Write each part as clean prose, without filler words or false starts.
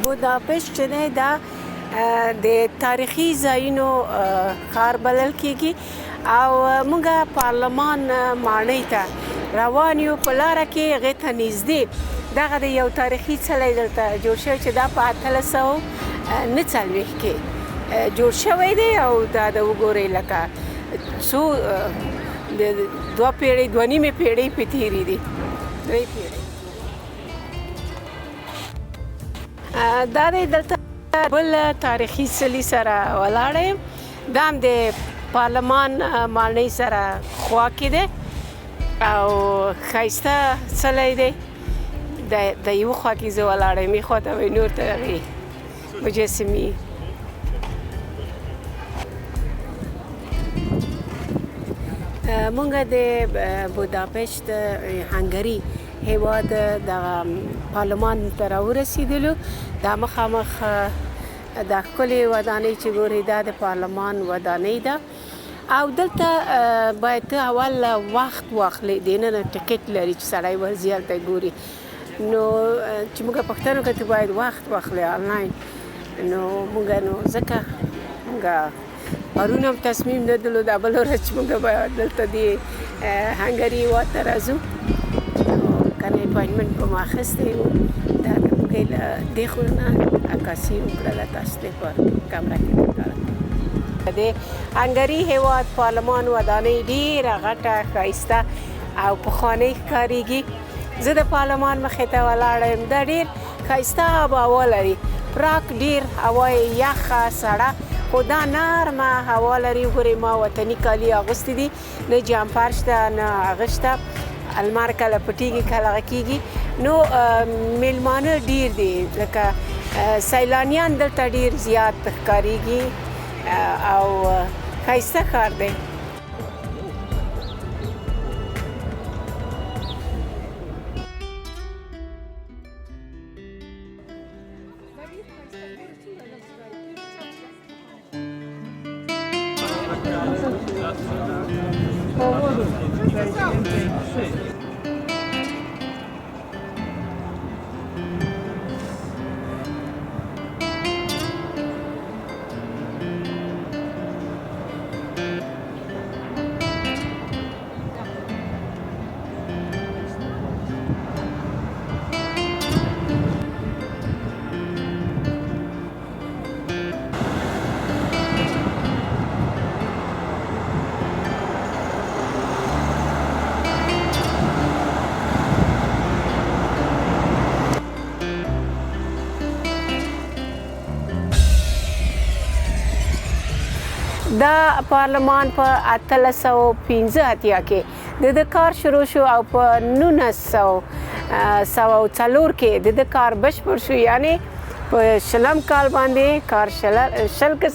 بوداپشت چې دی دا د تاریخي ځایونو ښار بلل کیږي او موږ پارلمان ماڼۍ ته روان یو. په لاره کې هغې ته نږدې دغه د یو تاریخي څلی دلته جوړ شوی چې دا په 1849 کې جوړ شوی دی او دا د وګورئ لکه څو دوه پیړۍ دوه نیمې پیړۍ پې تېرې دي 3 پیړۍ. دا دی دلته بل تاریخي څلي سره ولاړه یم. دا هم د پارلمان ماڼۍ سره خوا کې دی او ښایسته څلی دی. د یوه خوا کې زه ولاړه یم، یې خوا ته به نور ته هغې مجسمې. مونږ د بوداپشت هنګري هیواد د پارلمان ته راورسېدلو. دا مخامخ دا ښکلې ودانۍ چې ګورئ دا د پارلمان ودانۍ ده او دلته باید ته اول وخت واخلې، دننه ټکټ لري چې سړی ورځي هلته ګوري. نو چې موږ پښتنو کې ته باید وخت واخلې آنلاین. نو موږ نو ځکه موږ پرون هم تصمیم نه درلود دا بله ورځ چې موږ به دلته د هنګري هېواد ته راځو. کنه اپاینټمنټ به مو اخیستی و. دا موږ یې له دې خوا نه عکاسي وکړله، تاسو ته په کمره کې وکړله. د هنګري هېواد پارلمان ودانۍ ډېره غټه ښایسته او پخوانۍ ښکارېږي. زه د پارلمان مخې ته ولاړه یم. دا ډېر ښایسته آب و هوا لري، پراک ډېر هوا یې یخه سړه خو دا نرمه هوا لري. ګورئ ما وطني کالي اغوستي دي، نه جامپر شته نه هغه شته. لمر کله پټېږي کله هغه کېږي. نو میلمانه ډېر دي، لکه سیلانیان دلته ډېر زیات ښکارېږي او ښایسته ښار دی. دا پارلمان په 1815 کې د کار شروع شو او په 1904 کې د کار بشپړ شو. یعنی په شلم کال باندې کار شل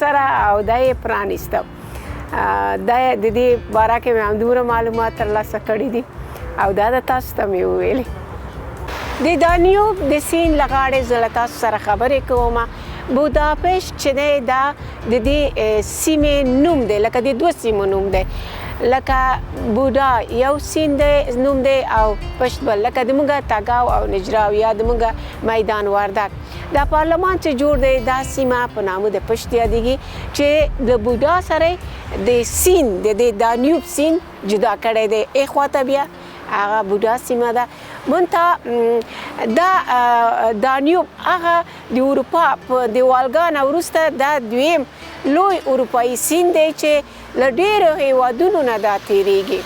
سره او دا یې پرانیسته. دا د دې باره کې مې همدومره معلومات ترلاسه کړي دي او دا د تاسو ته مې وویلې. د دانیوب د سیند له غاړې زه له تاسو سره خبرې کوم. بوداپشت چې دی دا د دې سیمې نوم دی، لکه د دوه سیمو نوم دی. لکه بودا یو سیند دی نوم دی او پشت بل، لکه د موږ تګاو او نجراو یا د موږ میدان وردک. دا پارلمان چې جوړ دی دا سیمه په نامه د پشت یادېږي چې د بودا سره د سیند د دانیوب سیند جدا کړی دی. ایخوا ته بیا هغه بودا سیمه ده. منتها دا دانیوب هغه د اروپا په دیوالګا نه وروسته دا دویم لوی اروپایي سیند دی چې له ډېرو هېوادونو نه دا تېرېږي.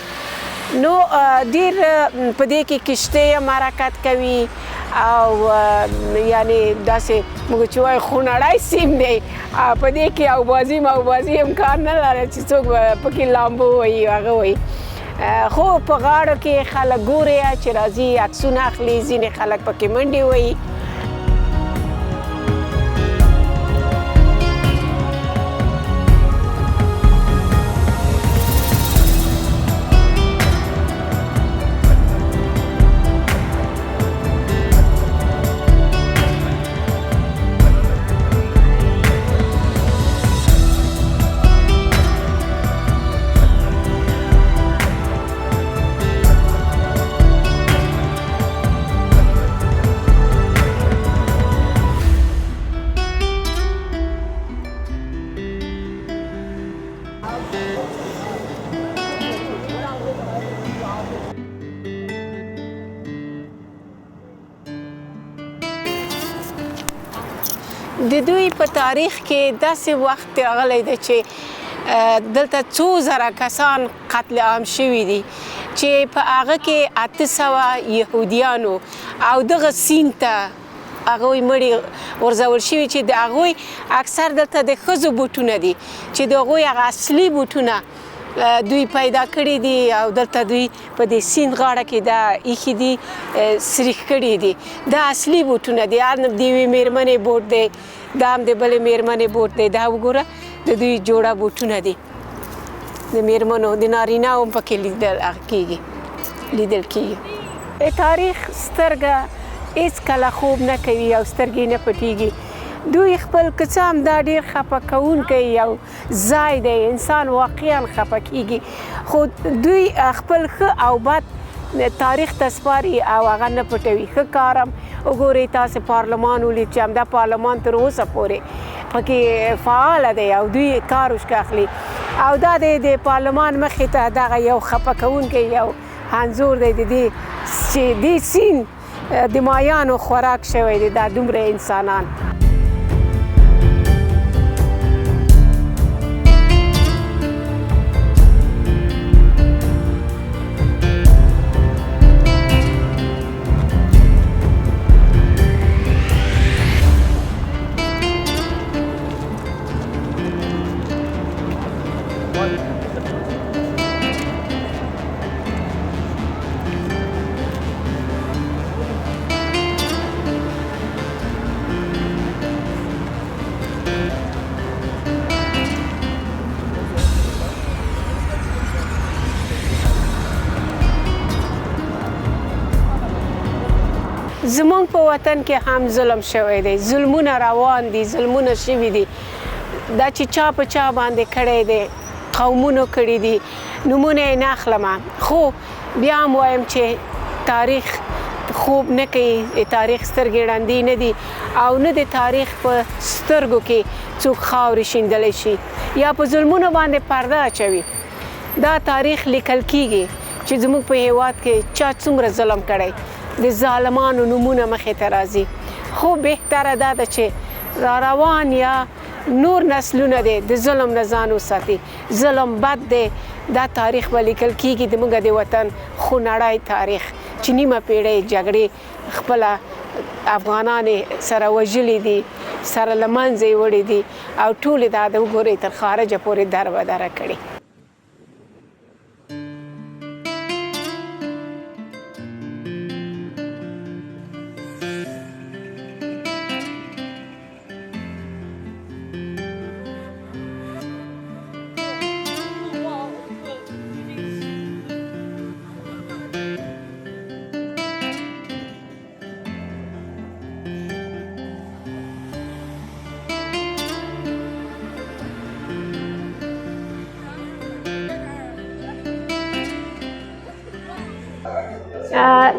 نو ډېر په دې کې کشتۍ هم حرکت کوي او یعنې داسې موږ چې وایو خونړی سیم دی. په دې کې اوبازي موبازي امکان نه لري چې څوک پکې لامبو وهي هغه وهي. خو په غاړو کې خلک ګوري چې راځي عکسونه اخلي، ځینې خلک پکې منډې وهي. د دوی په تاریخ کې داسې وخت راغلی دی چې دلته څو زره کسان قتل عام شوي دي چې په هغه کې 800 یهودیانو او دغه سیند ته هغوی مړي غورځول شوي چې د هغوی اکثر دلته د ښځو بوټونه دي چې د هغوی هغه اصلي بوټونه دوی پیدا کړي دي او دلته دوی په دې سیند غاړه کې دا ایښي دي سریښ کړي دي دا اصلي بوټونه دي هر د یوې میرمنې بوټ دی دا هم د بلې میرمنې بوټ دی دا وګوره د دوی جوړه بوټونه دي د میرمنو د نارینه هم پکې لیدل کېږي تاریخ سترګه هېڅکله خوب نه کوي او سترګې نه پټېږي دوی خپل که څه هم دا ډېر خفه کوونکی یو ځای دی انسان واقعا خفه کېږي خو دوی خپل ښه او بد تاریخ ته سپاري او هغه نه پټوي ښه کار هم وګورئ تاسې پارلمان ولید چې همدا پارلمان تر اوسه پورې پکې فعاله دی او دوی کار وشکه اخلي او دا د پارلمان مخې ته دغه یو خفه کوونکی یو انځور دی د دې چې دې سیند د مایانو خوراک شوی دی دا دومره انسانان زمونږ په وطن کې هم ظلم شوی دی ظلمونه روان دي ظلمونه شوي دي دا چې چا په چا باندې کړی دی قومونو کړي دي نومونه یې نه اخلم خو بیا هم وایم چې تاریخ خوب نه کوي تاریخ سترګې ړندې نه دي او نه د تاریخ په سترګو کې څوک خاورې شیندلی شي یا په ظلمونو باندې پرده اچوي دا تاریخ لیکل کیږي چې زموږ په هیواد کې چا څومره ظلم کړی د ظالمانو نومونه مخې ته راځي خو بهتره دا ده چې را روان یا نور نسلونه دی د ظلم نه ځان وساتي ظلم بد دی دا تاریخ به لیکل کیږي د موږ د وطن خونړی تاریخ چې نیمه پیړۍ جګړې خپله افغانان سره وژلي دي سره له منځه یې وړي دي او ټولې دا د وګورئ تر خارجه پورې در بدره کړي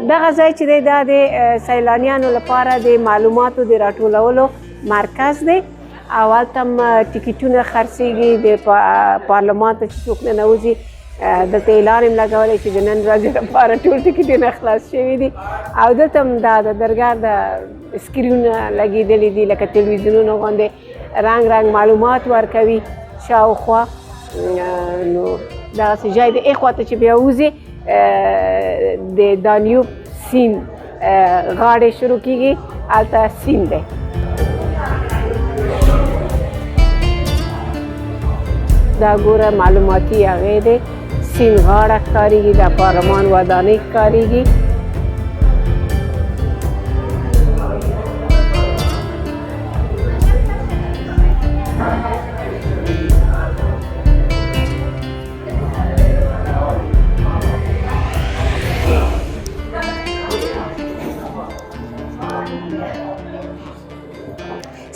دغه ځای چې دی دا د سیلانیانو لپاره د معلوماتو د راټولولو مرکز دی او هلته هم ټکټونه خرڅېږي د پارلمان ته چې څوک ننوځي دلته اعلان هم لګولی چې د نن ورځې لپاره ټول ټکټونه خلاص شوي دي او دلته هم دا د درګاه د سکرینونه لګېدلي دي لکه تلویزیونونه غوندې رنګ رنګ معلومات ورکوي شاوخوا نو دغسې ځای د اخوا ته چې بیا وځې د دانیوب سیند غاړې شروع کیږي هلته سیند دی دا ګوره معلوماتي هغې دی سیند غاړه ښکارېږي د پارلمان ودانۍ ښکارېږي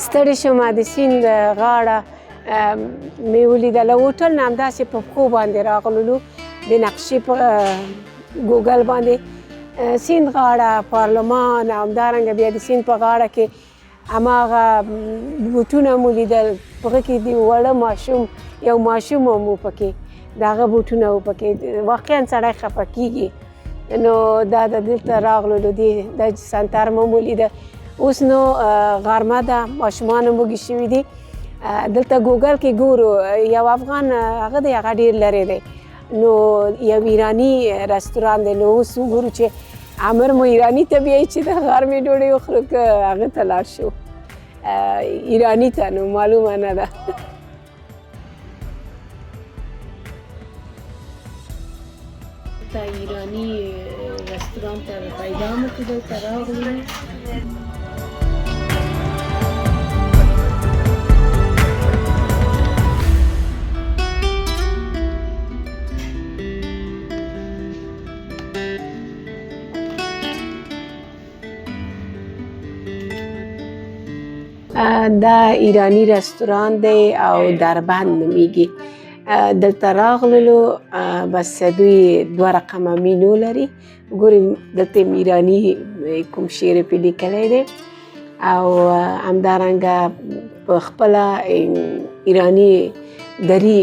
ستړې شومه د سیند غاړه مې ولیدله هوټل نه همداسې په پښو باندې راغللو د نقشې په ګوګل باندې سیند غاړه پارلمان او همدارنګه بیا د سیند په غاړه کې هماغه بوټونه مو لیدل په هغه کې د وړه ماشوم یو ماشوم هم و پکې د هغه بوټونه و پکې واقعا سړی خفه کېږي نو دا د دلته راغللو د سنتر مو ولیده اوس نو غرمه ده ماشومان موږ شوي دي دلته ګوګل کې ګورو یو افغان هغه دی هغه ډېر لرې دی نو یو ایراني رستوران دی نو اوس وګورو چې امر مو ایراني ته بیایي چې د غرمې ډوډۍ وخورو که هغه ته لاړ شو ایراني ته نو معلومه نه ده تا ایرانی رستوران ته پیدا مو که دلته راغلو دا ایرانی رستوران دی او دربند نومیږي دلته راغللو بس دوی دوه رقمه مینو لري ګورئ دلته ایرانی کوم شعر پې لیکلی دی او همدارنګه په خپله ایرانی دری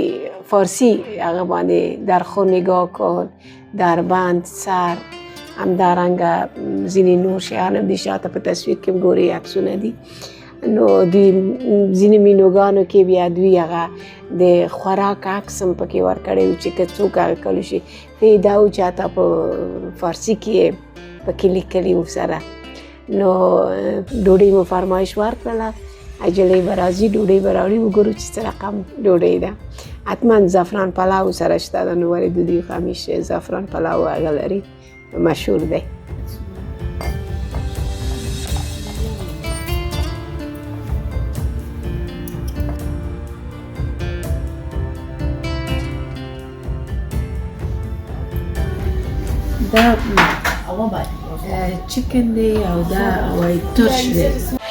فارسی هغه باندې درخو نگاه کن دربند سر همدارنګه ځینې نور شیان هم دي شاته په تصویر کې ګورئ عکسونه دي نو دوی ځینې مینوګانو کې بیا دوی هغه د خوراک عکس هم پکې ورکړی و چې که څوک هغه کولو شي ښایي دا و چې حتی په فارسي کې پکې لیکلي و سره نو ډوډۍ مو فرمایش ورکړله عجلۍ به راځي ډوډۍ به راوړي وګورو چې څه رقم ډوډۍ ده حتما زعفران پلاو سره شته ده نو ولې د دوی همیشه زعفران پلاو هغه لري مشهور دی دا چکن دی او دا وای ترش دی